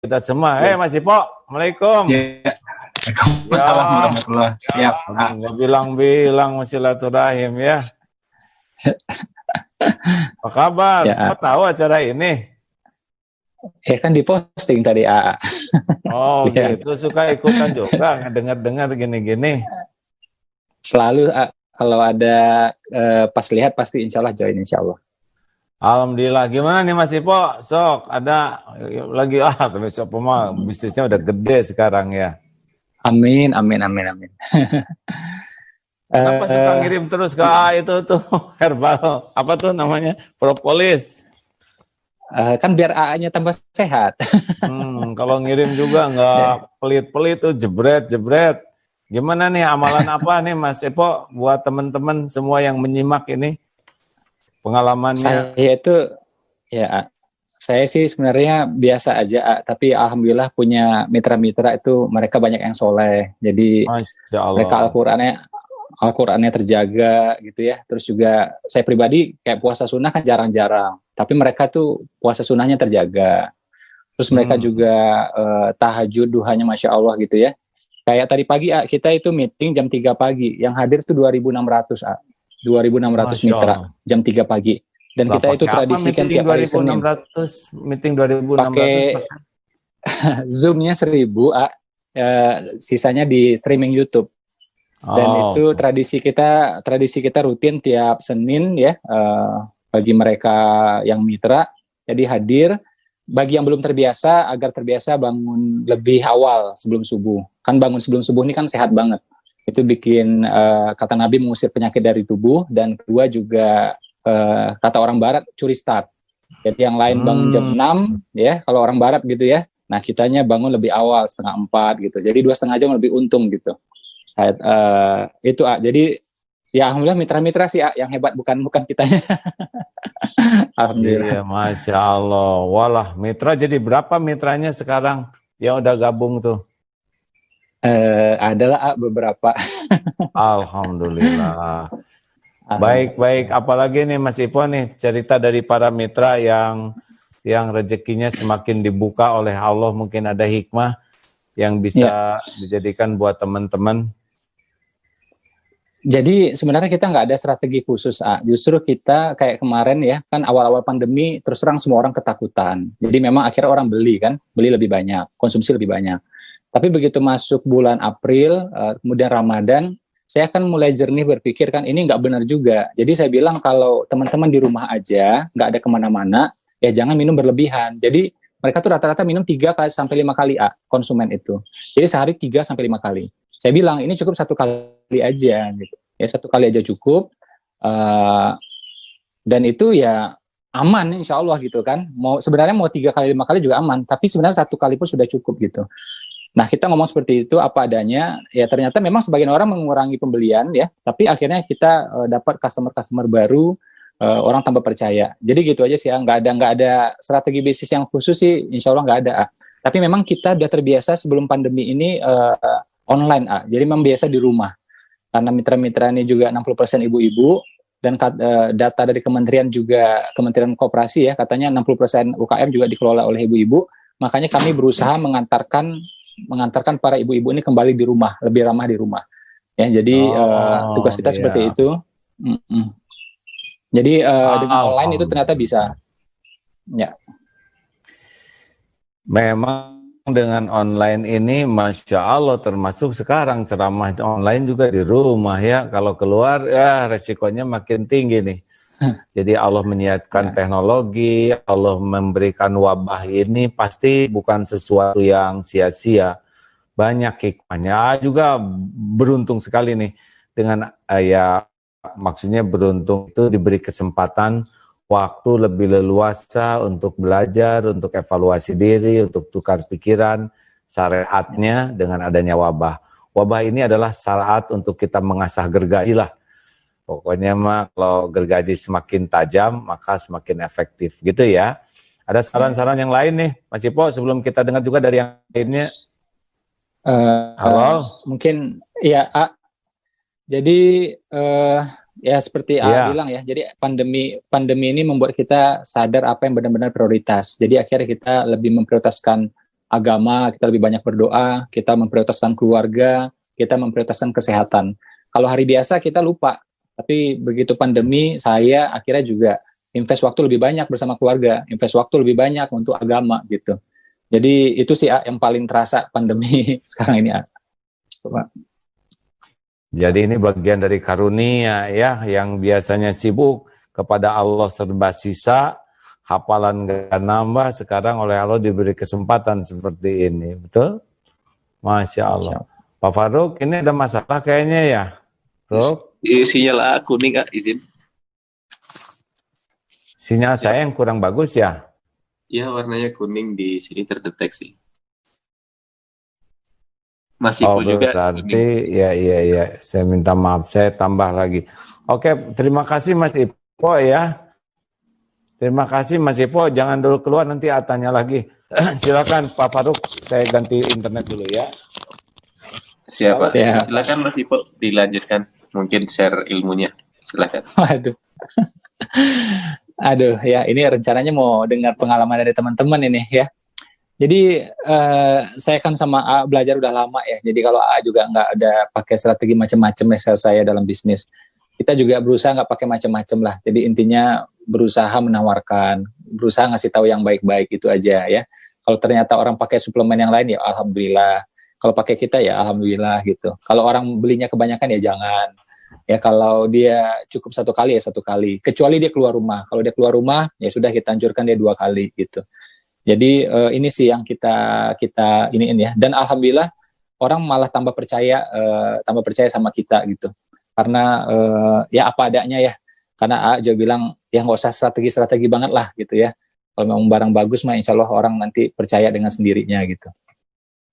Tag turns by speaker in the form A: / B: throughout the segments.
A: kita semua. Mas Ipo, Assalamualaikum.
B: Ya. Waalaikumsalam warahmatullahi wabarakatuh. Siap.
A: Nggak bilang-bilang silaturahim ya. Apa kabar?
B: Ya,
A: Kau tahu acara ini?
B: kan diposting tadi A.
A: Oh
B: Ya.
A: gitu, suka ikutan juga, dengar-dengar gini-gini.
B: Selalu kalau ada pas lihat pasti insya Allah join insya Allah.
A: Alhamdulillah. Gimana nih Mas Ipo? Sok ada lagi besok mah bisnisnya udah gede sekarang ya.
B: Amin.
A: Kenapa suka ngirim terus ke itu tuh herbal apa tuh namanya propolis?
B: Kan biar A-nya tambah sehat.
A: Kalau ngirim juga nggak pelit-pelit tuh jebret. Gimana nih amalan apa nih Mas Ipo buat teman-teman semua yang menyimak ini pengalamannya?
B: Saya sih sebenarnya biasa aja, tapi alhamdulillah punya mitra-mitra itu mereka banyak yang soleh. Jadi mereka Al-Qur'annya terjaga gitu ya. Terus juga saya pribadi kayak puasa sunnah kan jarang-jarang, tapi mereka tuh puasa sunnahnya terjaga. Terus mereka juga tahajud duhanya Masya Allah gitu ya. Kayak tadi pagi kita itu meeting jam 3 pagi, yang hadir tuh 2.600 2.600 mitra jam 3 pagi. Dan kita itu tradisikan tiap hari Senin.
A: Meeting 2.600
B: pakai Zoom-nya 1.000 sisanya di streaming YouTube. Dan itu tradisi kita rutin tiap Senin ya, bagi mereka yang mitra. Jadi hadir. Bagi yang belum terbiasa, agar terbiasa bangun lebih awal sebelum subuh. Kan bangun sebelum subuh ini kan sehat banget. Itu bikin kata Nabi mengusir penyakit dari tubuh, dan kedua juga kata orang Barat curi start. Jadi yang lain bangun jam 6 ya, kalau orang Barat gitu ya. Nah kitanya bangun lebih awal 3:30 gitu. Jadi 2,5 jam lebih untung gitu. Itu jadi ya alhamdulillah mitra-mitra sih yang hebat, bukan kitanya. Alhamdulillah.
A: Iya, Masya Allah. Walah, mitra jadi berapa mitranya sekarang yang udah gabung tuh?
B: Adalah beberapa.
A: Alhamdulillah. Baik. Apalagi nih Mas Ipo nih cerita dari para mitra yang rezekinya semakin dibuka oleh Allah, mungkin ada hikmah yang bisa dijadikan buat teman-teman.
B: Jadi sebenarnya kita nggak ada strategi khusus, justru kita kayak kemarin ya, kan awal-awal pandemi terus terang semua orang ketakutan. Jadi memang akhirnya orang beli lebih banyak, konsumsi lebih banyak. Tapi begitu masuk bulan April, kemudian Ramadan, saya kan mulai jernih berpikir kan ini nggak benar juga. Jadi saya bilang kalau teman-teman di rumah aja, nggak ada kemana-mana, ya jangan minum berlebihan. Jadi mereka tuh rata-rata minum 3 sampai 5 kali konsumen itu. Jadi sehari 3 sampai 5 kali. Saya bilang ini cukup 1 kali aja gitu. Ya 1 kali aja cukup. Dan itu ya aman insya Allah gitu kan. Sebenarnya mau 3 kali 5 kali juga aman, tapi sebenarnya 1 kali pun sudah cukup gitu. Nah kita ngomong seperti itu apa adanya. Ya ternyata memang sebagian orang mengurangi pembelian ya, tapi akhirnya kita dapat customer baru, orang tambah percaya. Jadi gitu aja sih nggak ada strategi bisnis yang khusus sih, insya Allah nggak ada. Tapi memang kita udah terbiasa sebelum pandemi ini online jadi memang biasa di rumah. Karena mitra-mitra ini juga 60% ibu-ibu, dan data dari kementerian Kementerian Koperasi ya, katanya 60% UKM juga dikelola oleh ibu-ibu. Makanya kami berusaha mengantarkan para ibu-ibu ini kembali di rumah, lebih ramah di rumah. Ya, jadi tugas kita seperti itu. Jadi dengan online itu ternyata bisa. Ya.
A: Memang dengan online ini Masya Allah, termasuk sekarang ceramah online juga di rumah ya. Kalau keluar ya resikonya makin tinggi nih. Jadi Allah menyiapkan teknologi, Allah memberikan wabah ini pasti bukan sesuatu yang sia-sia. Banyak hikmahnya. Juga beruntung sekali nih dengan maksudnya beruntung itu diberi kesempatan waktu lebih leluasa untuk belajar, untuk evaluasi diri, untuk tukar pikiran, syariatnya dengan adanya wabah. Wabah ini adalah saat untuk kita mengasah gergaji lah. Pokoknya mah kalau gergaji semakin tajam, maka semakin efektif gitu ya. Ada saran-saran yang lain nih, Mas Ipo, sebelum kita dengar juga dari yang lainnya. Halo?
B: Mungkin ya, jadi ya seperti bilang ya, jadi pandemi ini membuat kita sadar apa yang benar-benar prioritas. Jadi akhirnya kita lebih memprioritaskan agama, kita lebih banyak berdoa, kita memprioritaskan keluarga, kita memprioritaskan kesehatan. Kalau hari biasa kita lupa, tapi begitu pandemi, saya akhirnya juga invest waktu lebih banyak bersama keluarga, invest waktu lebih banyak untuk agama gitu. Jadi itu sih yang paling terasa pandemi sekarang ini. Pak.
A: Jadi ini bagian dari karunia ya, yang biasanya sibuk kepada Allah serba sisa, hafalan gak nambah, sekarang oleh Allah diberi kesempatan seperti ini, betul? Masya Allah. Pak Faruk, ini ada masalah kayaknya ya, Ruk?
C: Sinyal kuning Kak, izin.
A: Sinyal saya yang kurang bagus ya?
C: Ya, warnanya kuning di sini terdeteksi. Masih juga
A: berarti
C: kuning.
A: ya, saya minta maaf, saya tambah lagi. Oke, terima kasih Mas Ipo ya. Terima kasih Mas Ipo, jangan dulu keluar, nanti tanya lagi. Silakan Pak Faruk, saya ganti internet dulu ya.
C: Siapa? Silakan Mas Ipo dilanjutkan, mungkin share ilmunya. Silakan.
B: Aduh ya, ini rencananya mau dengar pengalaman dari teman-teman ini ya. Jadi saya kan sama A belajar udah lama ya. Jadi kalau A juga nggak ada pakai strategi macam-macam ya saya dalam bisnis. Kita juga berusaha nggak pakai macam-macam lah. Jadi intinya berusaha menawarkan, berusaha ngasih tahu yang baik-baik itu aja ya. Kalau ternyata orang pakai suplemen yang lain ya alhamdulillah. Kalau pakai kita ya alhamdulillah gitu. Kalau orang belinya kebanyakan ya jangan. Ya kalau dia cukup 1 kali ya 1 kali. Kecuali dia keluar rumah. Kalau dia keluar rumah ya sudah kita anjurkan dia 2 kali gitu. Jadi ini sih yang kita iniin ya. Dan alhamdulillah orang malah tambah percaya sama kita gitu. Karena ya apa adanya ya. Karena A juga bilang ya nggak usah strategi banget lah gitu ya. Kalau memang barang bagus mah insya Allah orang nanti percaya dengan sendirinya gitu.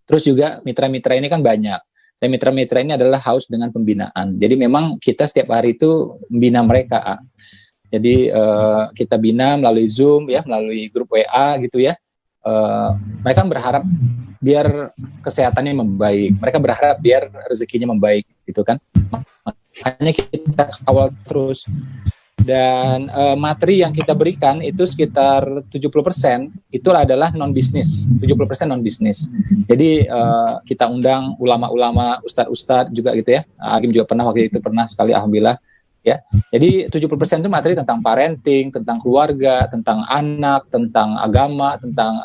B: Terus juga mitra-mitra ini kan banyak. Dan mitra-mitra ini adalah haus dengan pembinaan. Jadi memang kita setiap hari itu membina mereka. A. Jadi kita bina melalui Zoom ya, melalui grup WA gitu ya. Mereka berharap biar kesehatannya membaik. Mereka berharap biar rezekinya membaik gitu kan. Makanya kita kawal terus. Dan materi yang kita berikan itu sekitar 70% itu adalah non-bisnis, 70% non-bisnis. Jadi kita undang ulama-ulama, ustadz-ustadz juga gitu ya. Hakim juga waktu itu pernah sekali alhamdulillah ya. Jadi 70% itu materi tentang parenting, tentang keluarga, tentang anak, tentang agama, tentang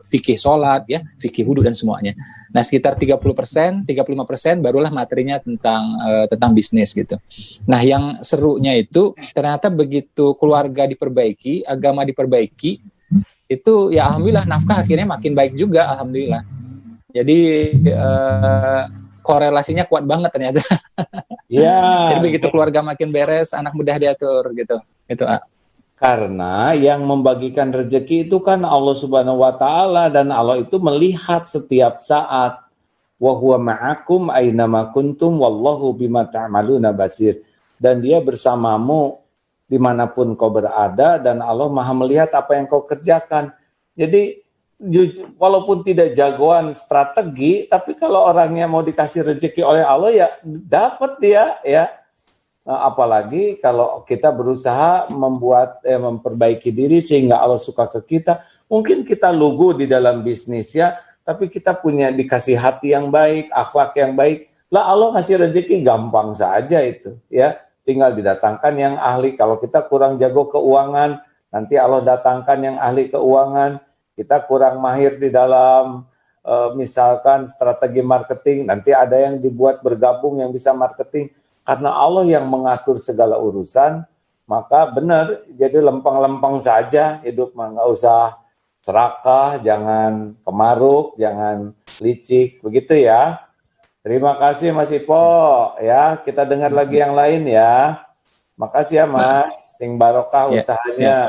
B: fikih sholat ya, fikih wudu dan semuanya. Nah, sekitar 30%, 35% barulah materinya tentang bisnis gitu. Nah, yang serunya itu ternyata begitu keluarga diperbaiki, agama diperbaiki, itu ya alhamdulillah nafkah akhirnya makin baik juga alhamdulillah. Jadi korelasinya kuat banget ternyata.
A: Ya.
B: Jadi begitu keluarga makin beres, anak mudah diatur gitu. Itu
A: Karena yang membagikan rezeki itu kan Allah Subhanahu wa taala, dan Allah itu melihat setiap saat. Wa huwa ma'akum aina ma kuntum wallahu bima ta'maluna basir. Dan dia bersamamu dimanapun kau berada, dan Allah Maha melihat apa yang kau kerjakan. Jadi walaupun tidak jagoan strategi, tapi kalau orangnya mau dikasih rezeki oleh Allah ya dapat dia ya. Apalagi kalau kita berusaha memperbaiki diri sehingga Allah suka ke kita. Mungkin kita lugu di dalam bisnis ya, tapi kita punya dikasih hati yang baik, akhlak yang baik. Lah Allah ngasih rezeki gampang saja itu ya. Tinggal didatangkan yang ahli. Kalau kita kurang jago keuangan, nanti Allah datangkan yang ahli keuangan. Kita kurang mahir di dalam misalkan strategi marketing, nanti ada yang dibuat bergabung yang bisa marketing. Karena Allah yang mengatur segala urusan, maka benar, jadi lempeng-lempeng saja hidup, nggak usah serakah, jangan kemaruk, jangan licik, begitu ya. Terima kasih Mas Ipo, ya kita dengar lagi yang lain ya. Makasih ya Mas, sing barokah usahanya.